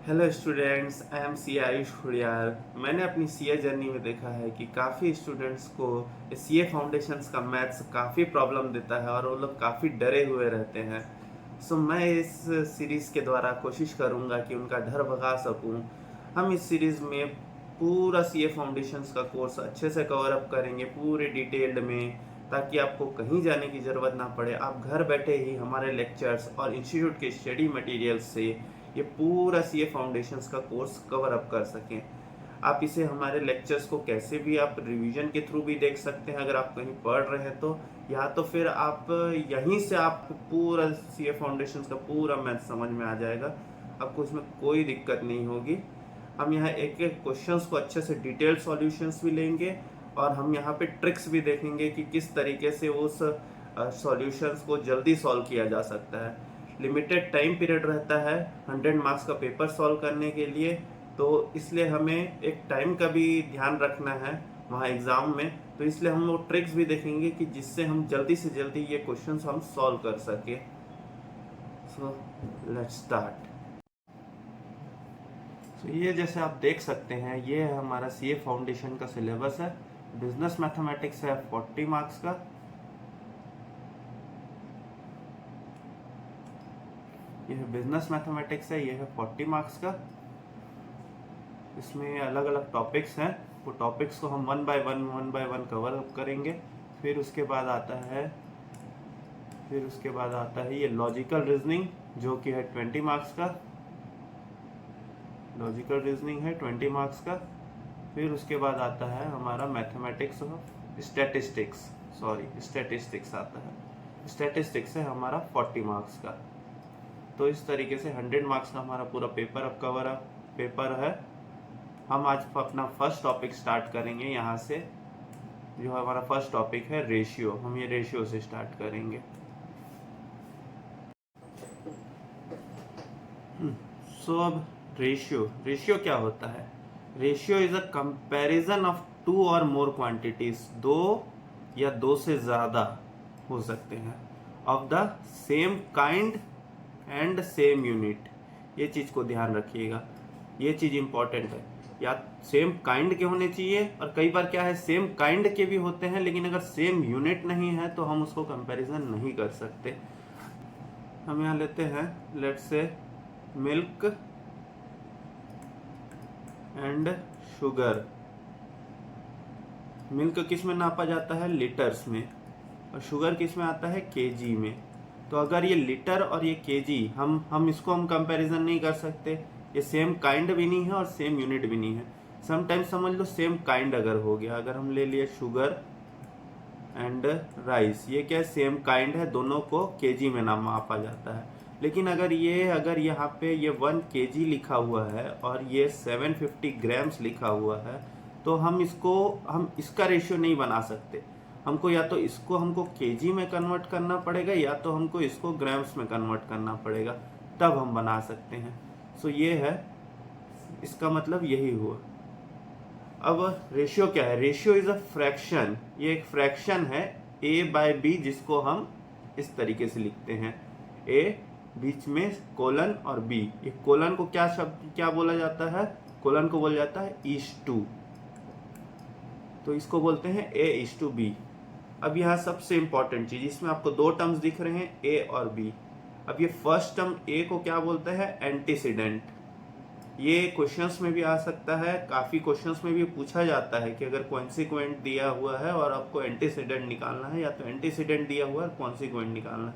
Hello students, I am C Ayush Khudiyar. मैंने अपनी CA journey में देखा है कि काफ़ी स्टूडेंट्स को सीए फाउंडेशंस का मैथ्स काफ़ी प्रॉब्लम देता है और वो लोग काफ़ी डरे हुए रहते हैं। मैं इस सीरीज़ के द्वारा कोशिश करूँगा कि उनका डर भगा सकूँ। हम इस सीरीज़ में पूरा सीए फाउंडेशंस का कोर्स अच्छे से कवर अप करेंगे, पूरे डिटेल्ड में, ताकि आपको कहीं जाने की ज़रूरत ना पड़े। आप घर बैठे ही हमारे लेक्चर्स और इंस्टीट्यूट के स्टडी मटेरियल्स से ये पूरा सीए फाउंडेशंस का कोर्स कवर अप कर सकें। आप इसे हमारे लेक्चर्स को कैसे भी आप रिवीजन के थ्रू भी देख सकते हैं अगर आप कहीं पढ़ रहे हैं तो, या तो फिर आप यहीं से आप पूरा सीए फाउंडेशंस का पूरा मैथ समझ में आ जाएगा। आपको इसमें कोई दिक्कत नहीं होगी। हम यहाँ एक एक क्वेश्चंस को अच्छे से डिटेल्ड सॉल्यूशंस भी लेंगे और हम यहाँ पे ट्रिक्स भी देखेंगे कि किस तरीके से उस सॉल्यूशंस को जल्दी सॉल्व किया जा सकता है। लिमिटेड टाइम पीरियड रहता है 100 मार्क्स का पेपर सॉल्व करने के लिए, तो इसलिए हमें एक टाइम का भी ध्यान रखना है वहाँ एग्ज़ाम में। तो इसलिए हम वो ट्रिक्स भी देखेंगे कि जिससे हम जल्दी से जल्दी ये क्वेश्चंस हम सॉल्व कर सके। So let's start. तो ये जैसे आप देख सकते हैं, ये है हमारा सीए फाउंडेशन का सिलेबस है। बिजनेस मैथमेटिक्स है 40 मार्क्स का। ये है बिजनेस मैथमेटिक्स है, ये है 40 मार्क्स का। इसमें अलग अलग टॉपिक्स हैं, वो टॉपिक्स को हम one by one cover up करेंगे। फिर उसके बाद आता है ये लॉजिकल रीजनिंग, जो कि है 20 मार्क्स का। लॉजिकल रीजनिंग है 20 मार्क्स का। फिर उसके बाद आता है हमारा मैथमेटिक्स ऑफ स्टैटिस्टिक्स आता है। स्टैटिस्टिक्स है हमारा 40 मार्क्स का। तो इस तरीके से 100 मार्क्स का हमारा पूरा पेपर है। हम आज अपना फर्स्ट टॉपिक स्टार्ट करेंगे यहाँ से। जो हमारा फर्स्ट टॉपिक है रेशियो, हम ये रेशियो से स्टार्ट करेंगे। अब रेशियो क्या होता है? Ratio is a comparison of two or more quantities, दो या दो से ज़्यादा हो सकते हैं, of the same kind and same unit. ये चीज़ को ध्यान रखिएगा, ये चीज़ इंपॉर्टेंट है। या सेम काइंड के होने चाहिए, और कई बार क्या है, सेम काइंड के भी होते हैं लेकिन अगर सेम यूनिट नहीं है तो हम उसको कंपैरिजन नहीं कर सकते। हम यहाँ लेते हैं, let's say milk and sugar. Milk किस में नापा जाता है? लीटर्स में। और शुगर किस में आता है? केजी में। तो अगर ये लीटर और ये केजी, हम इसको हम कंपैरिजन नहीं कर सकते। ये सेम काइंड भी नहीं है और सेम यूनिट भी नहीं है। समटाइम्स समझ लो सेम काइंड अगर हो गया, अगर हम ले लिए शुगर एंड राइस, ये क्या है? सेम काइंड है, दोनों को केजी में नाम मापा जाता है। लेकिन अगर यहाँ पे ये 1 केजी लिखा हुआ है और ये 750 ग्राम्स लिखा हुआ है, तो हम इसका रेशियो नहीं बना सकते। हमको या तो इसको हमको केजी में कन्वर्ट करना पड़ेगा, या तो हमको इसको ग्राम्स में कन्वर्ट करना पड़ेगा, तब हम बना सकते हैं। ये है, इसका मतलब यही हुआ। अब रेशियो क्या है? Ratio is a fraction. ये एक फ्रैक्शन है a/b, जिसको हम इस तरीके से लिखते हैं, a बीच में कोलन और b। ये कोलन को क्या बोला जाता है? कोलन को बोला जाता है is/2। तो इसको बोलते हैं a/b। अब यहाँ सबसे इंपॉर्टेंट चीज, इसमें आपको दो टर्म्स दिख रहे हैं, a और b। अब ये फर्स्ट टर्म a को क्या बोलते हैं? एंटीसीडेंट। ये क्वेश्चंस में भी आ सकता है, काफी क्वेश्चंस में भी पूछा जाता है कि अगर कॉन्सिक्वेंट दिया हुआ है और आपको एंटीसीडेंट निकालना है, या तो एंटीसीडेंट दिया हुआ है और कॉन्सिक्वेंट निकालना है,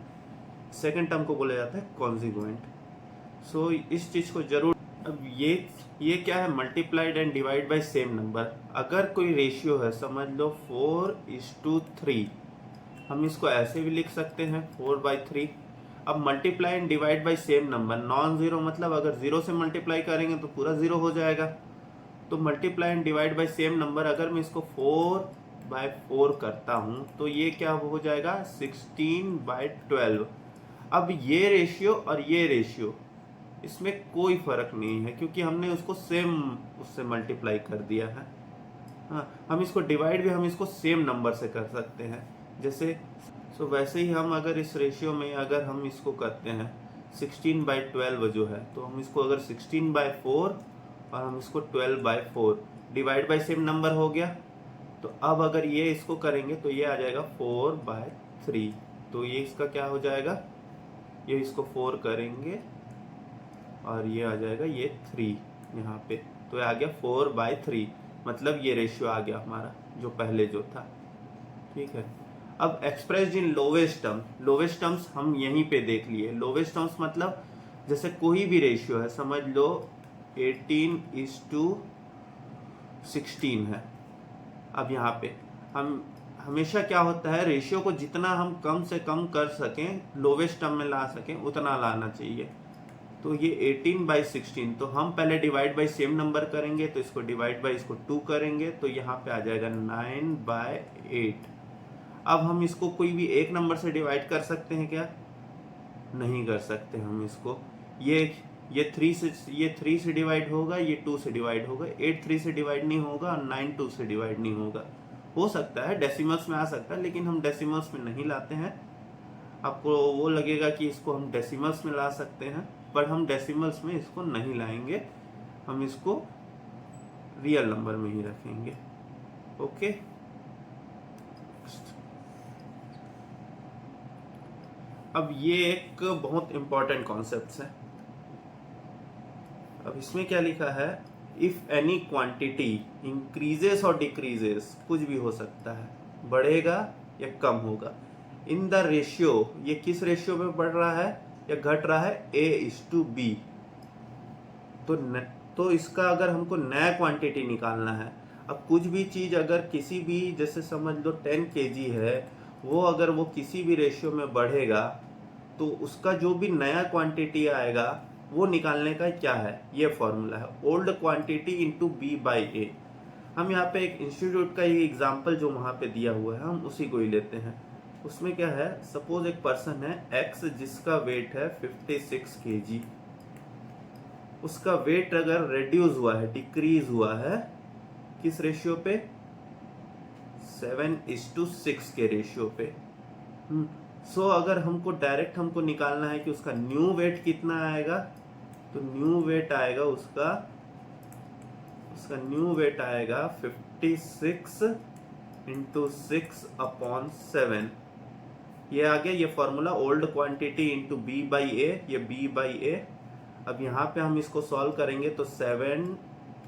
सेकंड टर्म को बोला जाता है कॉन्सिक्वेंट। इस चीज को जरूर। अब ये क्या है? Multiplied and divide by same number. अगर कोई रेशियो है, समझ लो 4:3, हम इसको ऐसे भी लिख सकते हैं 4/3। अब multiply and divide by same number, non zero मतलब अगर जीरो से मल्टीप्लाई करेंगे तो पूरा जीरो हो जाएगा। तो multiply and divide by same number, अगर मैं इसको 4/4 करता हूं तो ये क्या हो जाएगा? 16/12। अब ये रेशियो और ये रेशियो, इसमें कोई फर्क नहीं है, क्योंकि हमने उसको सेम उससे मल्टीप्लाई कर दिया है। हाँ, हम इसको डिवाइड भी हम इसको सेम नंबर से कर सकते हैं। जैसे वैसे ही हम अगर इस रेशियो में अगर हम इसको करते हैं 16/12 जो है, तो हम इसको अगर 16/4 और हम इसको 12/4 डिवाइड बाई सेम नंबर हो गया, तो अब अगर ये इसको करेंगे तो ये आ जाएगा 4/3। तो ये इसका क्या हो जाएगा, ये इसको 4 करेंगे और ये आ जाएगा ये 3 यहाँ पे, तो ये आ गया 4/3। मतलब ये रेशियो आ गया हमारा जो पहले जो था। ठीक है, अब expressed in lowest term, lowest terms हम यहीं पे देख लिए। लोवेस्ट टर्म्स मतलब जैसे कोई भी रेशियो है, समझ लो 18:16 है। अब यहाँ पे हम हमेशा क्या होता है, रेशियो को जितना हम कम से कम कर सकें, लोवेस्ट टर्म में ला सकें, उतना लाना चाहिए। तो ये 18/16, तो हम पहले डिवाइड बाई सेम नंबर करेंगे, तो इसको डिवाइड बाई इसको 2 करेंगे, तो यहाँ पे आ जाएगा 9/8। अब हम इसको कोई भी एक नंबर से डिवाइड कर सकते हैं क्या? नहीं कर सकते हम इसको। ये 3 से डिवाइड होगा, ये 2 से डिवाइड होगा, 8 3 से डिवाइड नहीं होगा और 9 2 से डिवाइड नहीं होगा। हो सकता है डेसिमल्स में आ सकता है, लेकिन हम डेसिमल्स में नहीं लाते हैं। आपको वो लगेगा कि इसको हम डेसिमल्स में ला सकते हैं, पर हम डेसिमल्स में इसको नहीं लाएंगे, हम इसको रियल नंबर में ही रखेंगे। ओके, अब ये एक बहुत इंपॉर्टेंट कॉन्सेप्ट है। अब इसमें क्या लिखा है, इफ एनी क्वांटिटी इंक्रीजेस और डिक्रीजेस, कुछ भी हो सकता है, बढ़ेगा या कम होगा, इन द रेशियो, ये किस रेशियो में बढ़ रहा है या घट रहा है, A:B। तो इसका अगर हमको नया क्वांटिटी निकालना है, अब कुछ भी चीज अगर किसी भी, जैसे समझ लो 10 kg है, वो अगर वो किसी भी रेशियो में बढ़ेगा, तो उसका जो भी नया क्वांटिटी आएगा वो निकालने का क्या है, ये फॉर्मूला है, ओल्ड क्वांटिटी इंटू B/A। हम यहाँ पे एक इंस्टीट्यूट का ये एग्जाम्पल जो वहां पे दिया हुआ है, हम उसी को ही लेते हैं। उसमें क्या है, सपोज एक पर्सन है X जिसका वेट है 56 kg, उसका वेट अगर रिड्यूस हुआ है, डिक्रीज हुआ है, किस रेशियो पे, 7:6 के रेशियो पे। सो अगर हमको डायरेक्ट हमको निकालना है कि उसका न्यू वेट कितना आएगा, तो न्यू वेट आएगा उसका न्यू वेट आएगा 56 इंटू 6/7। ये आ गया ये formula, old quantity into B/A, ये B/A। अब यहाँ पे हम इसको सॉल्व करेंगे तो 7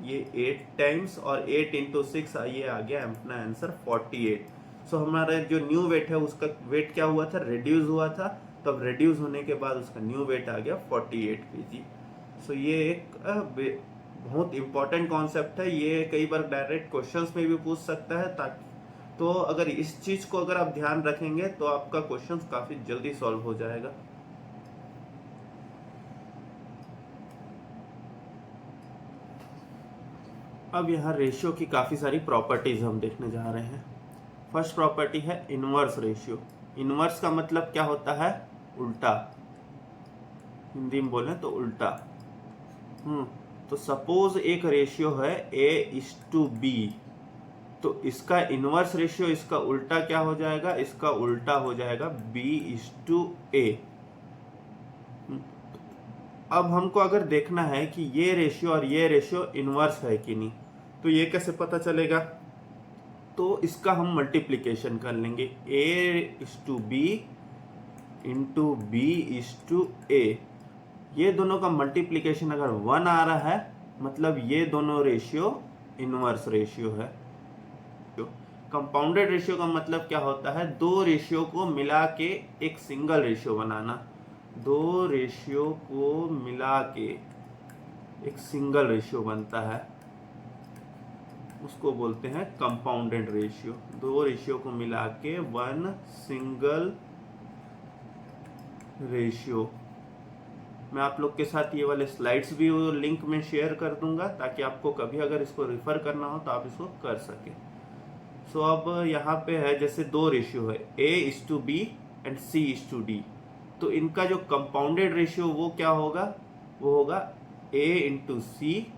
ये 8 टाइम्स और 8 इंटू 6, ये आ गया अपना आंसर 48। सो हमारा जो न्यू वेट है उसका वेट क्या हुआ था, रिड्यूस हुआ था, तो अब रिड्यूस होने के बाद उसका न्यू वेट आ गया 48 kg। सो ये एक बहुत इंपॉर्टेंट कॉन्सेप्ट है, ये कई बार डायरेक्ट क्वेश्चंस में भी पूछ सकता है, ताकि तो अगर इस चीज को अगर आप ध्यान रखेंगे तो आपका क्वेश्चन काफी जल्दी सॉल्व हो जाएगा। अब यहाँ रेशियो की काफी सारी प्रॉपर्टीज हम देखने जा रहे हैं। फर्स्ट प्रॉपर्टी है इनवर्स रेशियो। इनवर्स का मतलब क्या होता है, उल्टा, हिंदी में बोले तो उल्टा। तो सपोज एक रेशियो है A:B, तो इसका इनवर्स रेशियो, इसका उल्टा क्या हो जाएगा, इसका उल्टा हो जाएगा B:A। अब हमको अगर देखना है कि ये रेशियो और ये रेशियो इनवर्स है कि नहीं, तो ये कैसे पता चलेगा, तो इसका हम मल्टीप्लिकेशन कर लेंगे, A:B इंटू B:A। ये दोनों का मल्टीप्लिकेशन अगर 1 आ रहा है, मतलब ये दोनों रेशियो इनवर्स रेशियो है। कंपाउंडेड रेशियो का मतलब क्या होता है, दो रेशियो को मिला के एक सिंगल रेशियो बनाना, दो रेशियो को मिला के एक सिंगल रेशियो बनता है, उसको बोलते हैं कंपाउंडेड रेशियो। दो रेशियो को मिला के वन सिंगल रेशियो। मैं आप लोग के साथ ये वाले स्लाइड्स भी लिंक में शेयर कर दूंगा, ताकि आपको कभी अगर इसको रिफर करना हो तो आप इसको कर सके। सो अब यहाँ पे है जैसे दो रेशियो है A:B एंड C:D, तो इनका जो कंपाउंडेड रेशियो वो क्या होगा, वो होगा A:C:B:D।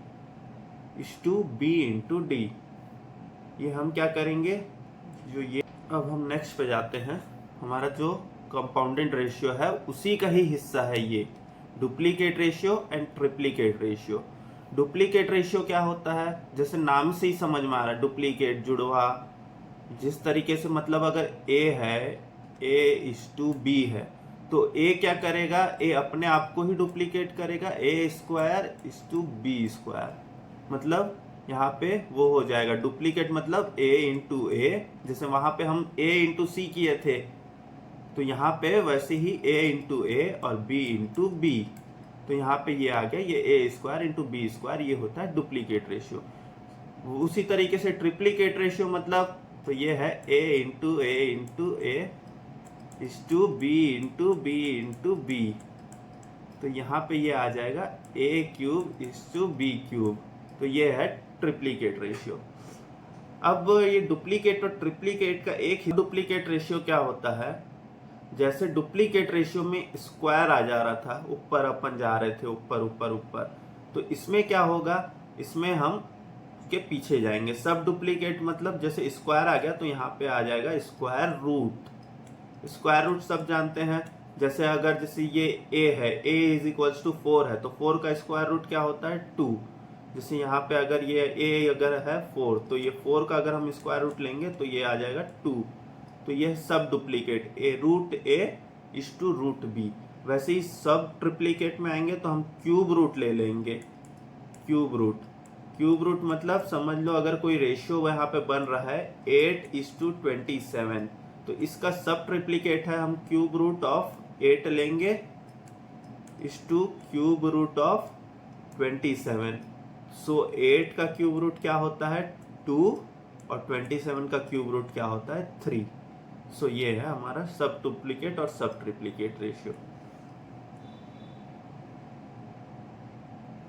ये हम क्या करेंगे, जो ये, अब हम नेक्स्ट पे जाते हैं। हमारा जो कंपाउंडेड रेशियो है उसी का ही हिस्सा है ये, duplicate ratio and triplicate ratio. Duplicate ratio क्या होता है, जैसे नाम से ही समझ में आ रहा है, डुप्लीकेट जुड़वा। जिस तरीके से मतलब अगर A है, A:B है, तो A क्या करेगा, A अपने आप को ही डुप्लीकेट करेगा, A²:B²। मतलब यहाँ पे वो हो जाएगा डुप्लीकेट, मतलब A×A। जैसे वहां पे हम A×C किए थे, तो यहाँ पे वैसे ही A×A और B×B। तो यहाँ पे ये आ गया, ये A²:B², ये होता है डुप्लीकेट रेशियो। उसी तरीके से ट्रिप्लीकेट रेशियो मतलब, तो ये है A×A×A:B×B×B। तो यहाँ पे ये आ जाएगा A³ तो ये है ट्रिप्लीकेट रेशियो। अब ये डुप्लीकेट और ट्रिप्लीकेट का एक ही डुप्लीकेट रेशियो क्या होता है, जैसे डुप्लीकेट रेशियो में स्क्वायर आ जा रहा था, ऊपर अपन जा रहे थे, ऊपर ऊपर ऊपर, तो इसमें क्या होगा, इसमें हम के पीछे जाएंगे। सब डुप्लीकेट मतलब जैसे स्क्वायर आ गया तो यहाँ पे आ जाएगा स्क्वायर रूट। स्क्वायर रूट सब जानते हैं, जैसे अगर जैसे ये a है, A=4 है, तो 4 का स्क्वायर रूट क्या होता है 2। जैसे यहाँ पे अगर ये a अगर है 4, तो ये 4 का अगर हम स्क्वायर रूट लेंगे तो ये आ जाएगा 2। तो ये सब डुप्लीकेट A√A=√B। वैसे ही सब ट्रिप्लीकेट में आएंगे तो हम क्यूब रूट ले लेंगे। क्यूब रूट मतलब समझ लो, अगर कोई रेशियो यहाँ पे बन रहा है 8:27, तो इसका सब ट्रिप्लीकेट है, हम क्यूब रूट ऑफ 8 लेंगे क्यूब रूट ऑफ 27। सो 8 का क्यूब रूट क्या होता है 2 और 27 का क्यूब रूट क्या होता है 3। सो ये है हमारा सब डुप्लीकेट और सब ट्रिप्लीकेट रेशियो।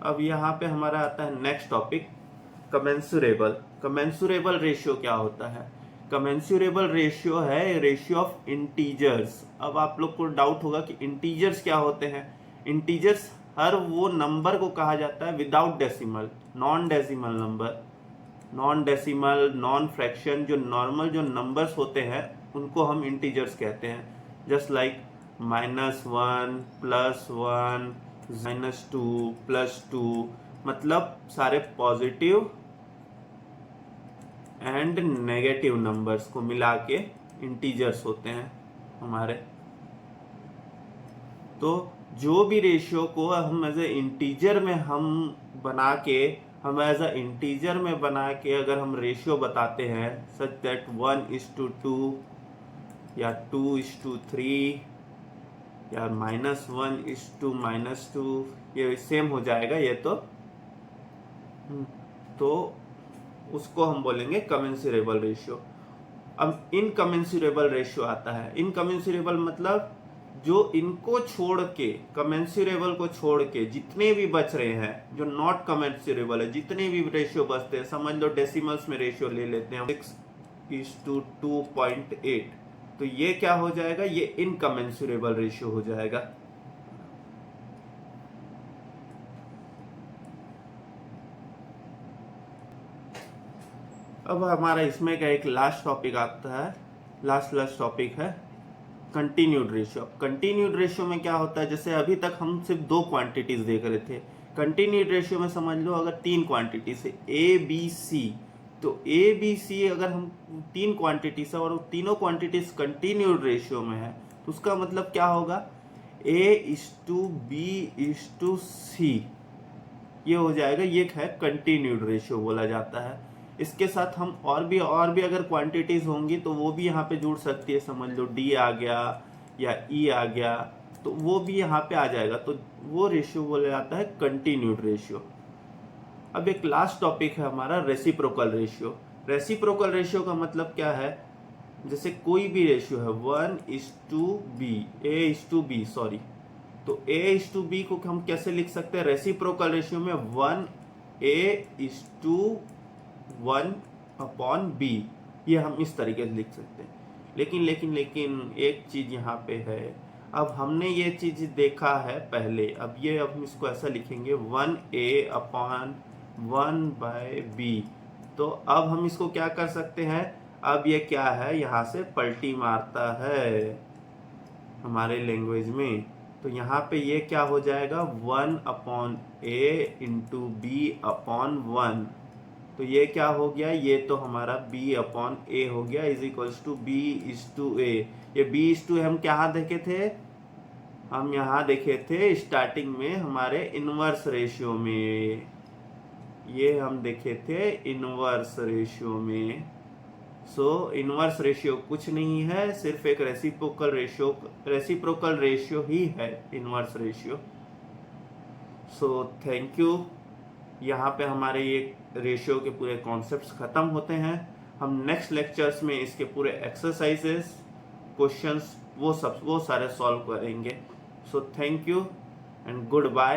अब यहाँ पे हमारा आता है नेक्स्ट टॉपिक, कमेंसुरेबल। कमेंसुरेबल रेशियो क्या होता है, कमेंसुरेबल रेशियो है रेशियो ऑफ इंटीजर्स। अब आप लोग को डाउट होगा कि इंटीजर्स क्या होते हैं। इंटीजर्स हर वो नंबर को कहा जाता है without decimal, non decimal number, non decimal, non fraction, जो नॉर्मल जो नंबर्स होते हैं उनको हम इंटीजर्स कहते हैं। जस्ट लाइक -1, +1, -2, +2, मतलब सारे पॉजिटिव एंड नेगेटिव नंबर्स को मिला के इंटीजर्स होते हैं हमारे। तो जो भी रेशियो को हम एज ए इंटीजर में हम बना के, हम एज अ इंटीजर में बना के अगर हम रेशियो बताते हैं, सच दैट 1:2 या 2:3 या -1:-2, ये सेम हो जाएगा ये तो उसको हम बोलेंगे कमेंसुरेबल रेशियो। अब इनकमेंसुरेबल रेशियो आता है। इनकमेंसुरेबल मतलब जो इनको छोड़ के, कमेंसुरेबल को छोड़ के जितने भी बच रहे हैं, जो नॉट कमेंसुरेबल है, जितने भी रेशियो बचते हैं, समझ लो डेसिमल्स में रेशियो ले लेते हैं 6:2.8, तो ये क्या हो जाएगा, ये इनकमेंसुरेबल रेशियो हो जाएगा। अब हमारा इसमें का एक लास्ट टॉपिक आता है, लास्ट टॉपिक है कंटिन्यूड रेशियो। कंटिन्यूड रेशियो में क्या होता है, जैसे अभी तक हम सिर्फ 2 क्वांटिटीज देख रहे थे। कंटिन्यूड रेशियो में समझ लो अगर 3 क्वांटिटीज है A B C, तो A B C अगर हम 3 क्वांटिटीज है और तीनों क्वांटिटीज कंटिन्यूड रेशियो में है, तो उसका मतलब क्या होगा A:B:C, ये हो जाएगा। ये है कंटिन्यूड रेशियो बोला जाता है। इसके साथ हम और भी अगर क्वांटिटीज होंगी तो वो भी यहाँ पे जुड़ सकती है, समझ लो D आ गया या E आ गया, तो वो भी यहाँ पे आ जाएगा, तो वो रेशियो बोला जाता है कंटिन्यूड रेशियो। अब एक लास्ट टॉपिक है हमारा रेसिप्रोकल रेशियो। रेसिप्रोकल रेशियो का मतलब क्या है, जैसे कोई भी रेशियो है 1:B, सॉरी, तो A:B को हम कैसे लिख सकते हैं रेसिप्रोकल रेशियो में 1:1/B, ये हम इस तरीके से लिख सकते हैं। लेकिन एक चीज यहाँ पे है, अब हमने ये चीज देखा है पहले, अब हम इसको ऐसा लिखेंगे 1A/1/B। तो अब हम इसको क्या कर सकते हैं, अब ये क्या है, यहाँ से पलटी मारता है हमारे लैंग्वेज में, तो यहाँ पे ये क्या हो जाएगा 1/a इंटू बी अपॉन 1। तो ये क्या हो गया, ये तो हमारा b/a हो गया इज इक्वल्स टू b/a। ये b/a हम क्या देखे थे, हम यहाँ देखे थे स्टार्टिंग में हमारे इनवर्स रेशियो में, ये हम देखे थे इनवर्स रेशियो में। सो इनवर्स रेशियो कुछ नहीं है, सिर्फ एक रेसिप्रोकल रेशियो ही है inverse ratio. So thank you. यहाँ पे हमारे ये रेशियो के पूरे कॉन्सेप्ट्स खत्म होते हैं। हम नेक्स्ट लेक्चर्स में इसके पूरे एक्सरसाइजेस, क्वेश्चंस वो सारे सॉल्व करेंगे। So thank you and good bye.